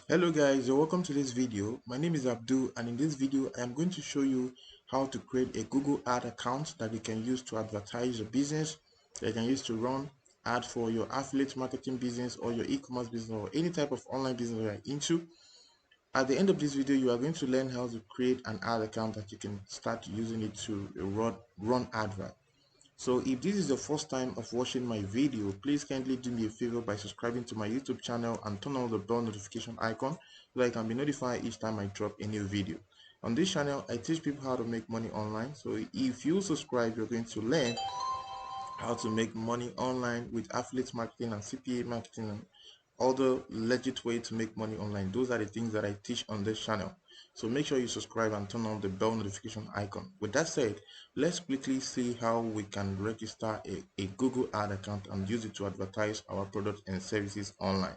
Hello guys, you're welcome to this video. My name is Abdul, and in this video I am going to show you how to create a Google ad account that you can use to advertise your business, that you can use to run ad for your affiliate marketing business or your e-commerce business or any type of online business you're into. At the end of this video, you are going to learn how to create an ad account that you can start using it to run advert. So if this is the first time of watching my video, please kindly do me a favor by subscribing to my YouTube channel and turn on the bell notification icon so that I can be notified each time I drop a new video. On this channel, I teach people how to make money online. So if you subscribe, you're going to learn how to make money online with affiliate marketing and CPA marketing and other legit way to make money online. Those are the things that I teach on this channel. So make sure you subscribe and turn on the bell notification icon. With that said, let's quickly see how we can register a Google ad account and use it to advertise our products and services online.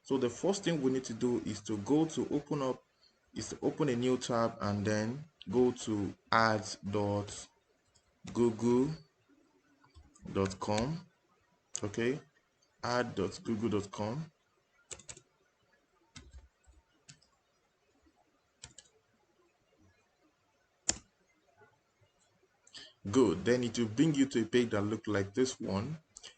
So the first thing we need to do is to open a new tab and then go to ads.google.com. Okay, ad.google.com. Good, then it will bring you to a page that looks like this one.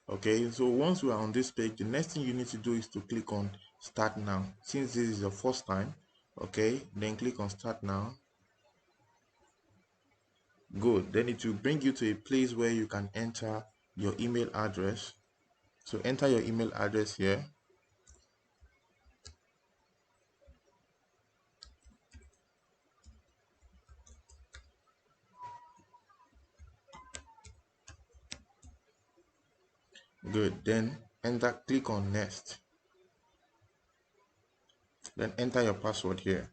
Okay, so once we are on this page, the next thing you need to do is to click on start now. Since this is your first time, okay, then click on start now. Good, then it will bring you to a place where you can enter your email address. So enter your email address here. Good, then click on next, then enter your password here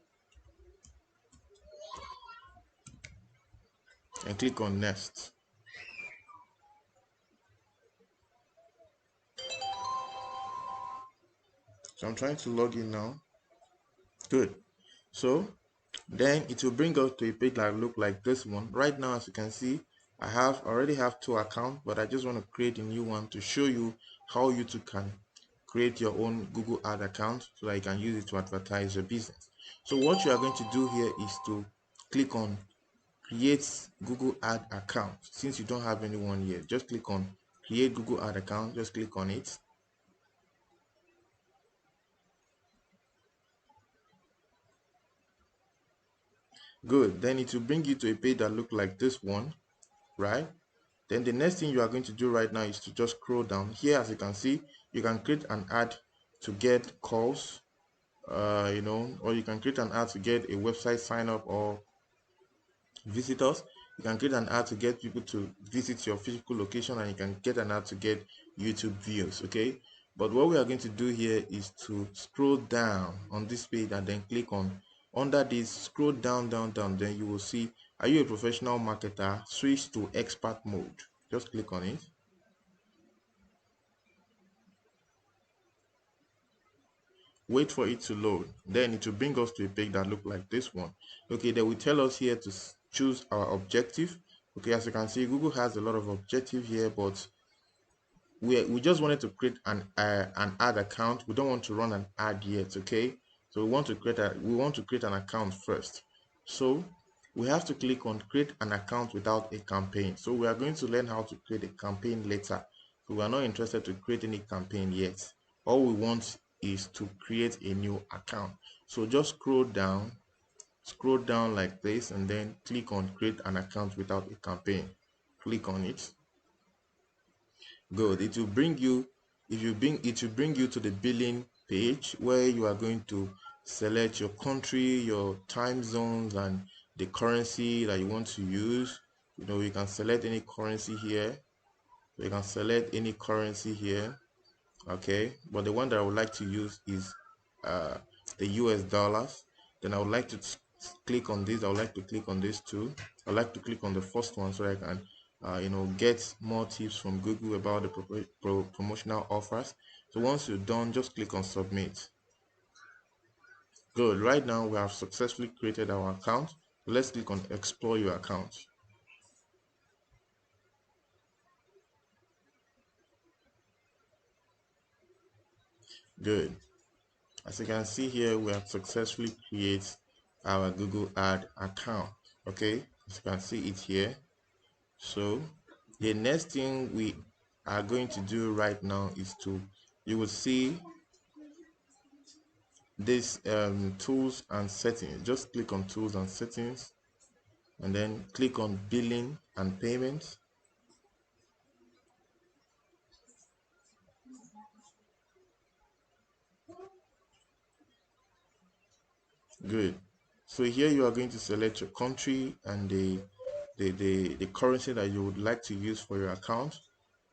and click on next. So I'm trying to log in now. Good, so then it will bring us to a page that look like this one. Right now, as you can see, I already have two accounts, but I just want to create a new one to show you how you too can create your own Google ad account so that you can use it to advertise your business. So what you are going to do here is to click on create Google ad account. Since you don't have anyone yet, just click on create Google ad account. Just click on it. Good, then it will bring you to a page that look like this one, right? Then the next thing you are going to do right now is to just scroll down here. As you can see, you can create an ad to get calls, or you can create an ad to get a website sign up or visitors. You can create an ad to get people to visit your physical location, and you can get an ad to get YouTube views. Okay, but what we are going to do here is to scroll down on this page and then click on under this, scroll down, then you will see, are you a professional marketer? Switch to expert mode. Just click on it. Wait for it to load, then it will bring us to a page that look like this one. Okay, they will tell us here to choose our objective. Okay, as you can see, Google has a lot of objective here, but we just wanted to create an ad account. We don't want to run an ad yet. Okay, so we want to create an account first. So we have to click on create an account without a campaign. So we are going to learn how to create a campaign later. So we are not interested to create any campaign yet. All we want is to create a new account. So just scroll down like this, and then click on create an account without a campaign. Click on it. Good. It will bring you, it will bring you to the billing page where you are going to select your country, your time zones, and the currency that you want to use. You can select any currency here. You can select any currency here. Okay, but the one that I would like to use is uh, the US dollars. Then I would like to click on this. I would like to click on this too. I would like to click on the first one so I can get more tips from Google about the promotional offers. So once you're done, just click on submit. Good. Right now we have successfully created our account. Let's click on explore your account. Good. As you can see here, we have successfully created our Google Ad account. Okay, as you can see it here. So the next thing we are going to do right now is you will see this tools and settings. Just click on tools and settings and then click on billing and payments. Good. So here you are going to select your country and the currency that you would like to use for your account.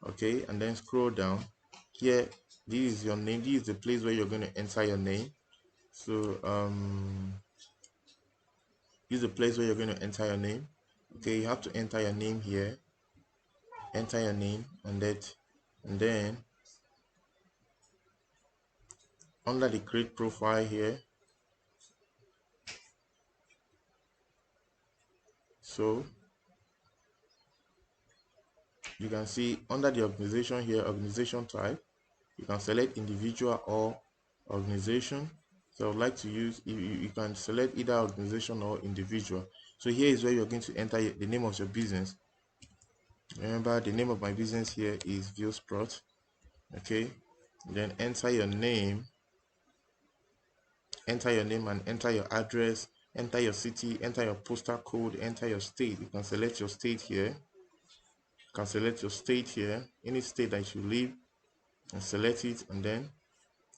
Okay, and then scroll down. Here, this is your name. This is the place where you're going to enter your name. So this is the place where you're going to enter your name. Okay, you have to enter your name here. Enter your name and then under the create profile here. So you can see under the organization here, organization type, you can select individual or organization. So I would like to use, you can select either organization or individual. So here is where you're going to enter the name of your business. Remember, the name of my business here is ViewSprot. Okay, then enter your name and enter your address, enter your city, enter your postal code, enter your state. You can select your state here. Any state that you live, and select it. And then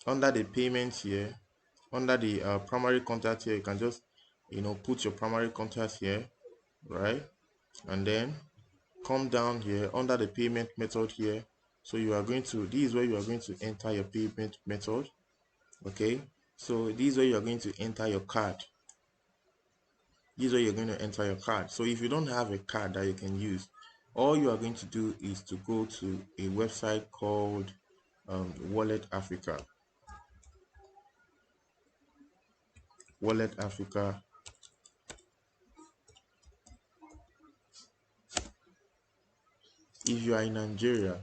under the payment here, under the primary contact here, you can just put your primary contact here, right? And then come down here under the payment method here. So you are going to, this is where you are going to enter your payment method. Okay, so this is where you are going to enter your card. This is where you're going to enter your card. So if you don't have a card that you can use, all you are going to do is to go to a website called Wallet Africa. Wallet Africa. If you are in Nigeria,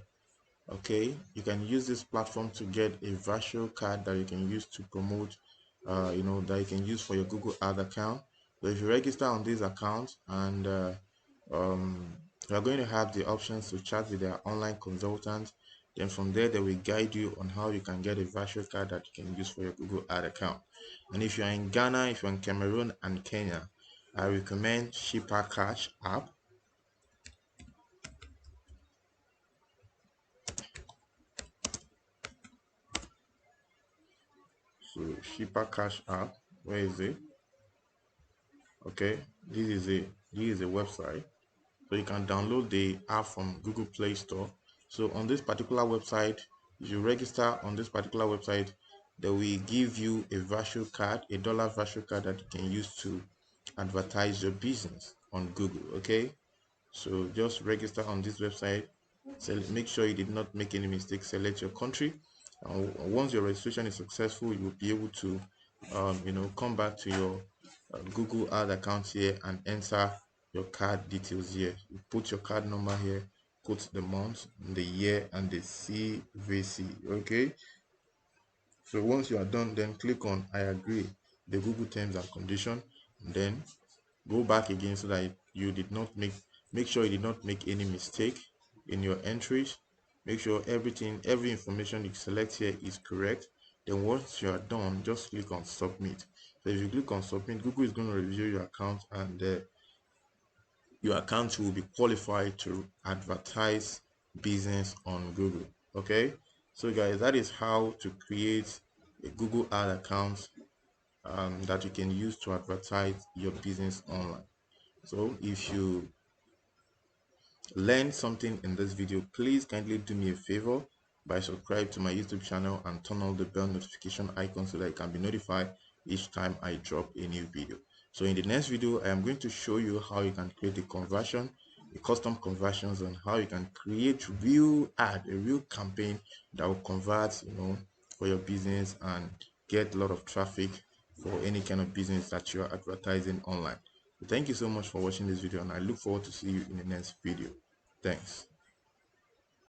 okay, you can use this platform to get a virtual card that you can use to promote, that you can use for your Google Ad account. So if you register on this account and you are going to have the options to chat with their online consultant. Then from there, they will guide you on how you can get a virtual card that you can use for your Google Ad account. And if you're in Ghana, if you're in Cameroon and Kenya, I recommend Shipper Cash app. So Shipper Cash app, where is it? Okay, this is a website. So you can download the app from Google Play Store. So on this particular website, if you register on this particular website, they will give you a virtual card, a dollar virtual card that you can use to advertise your business on Google. Okay, so just register on this website. So make sure you did not make any mistakes. Select your country. Once your registration is successful, you will be able to come back to your Google Ad account here and enter your card details here. You put your card number here, put the month, the year, and the CVC. Okay, so once you are done, then click on I agree the Google terms and condition, and then go back again so that you did not make sure you did not make any mistake in your entries. Make sure every information you select here is correct. Then once you are done, just click on submit. So if you click on submit, Google is going to review your account, and your account will be qualified to advertise business on Google. Okay, so guys, that is how to create a Google Ad account that you can use to advertise your business online. So if you learned something in this video, please kindly do me a favor by subscribe to my YouTube channel and turn on the bell notification icon so that you can be notified each time I drop a new video. So in the next video, I am going to show you how you can create a custom conversions, and how you can create a real campaign that will convert, for your business and get a lot of traffic for any kind of business that you are advertising online. Thank you so much for watching this video, and I look forward to see you in the next video. Thanks.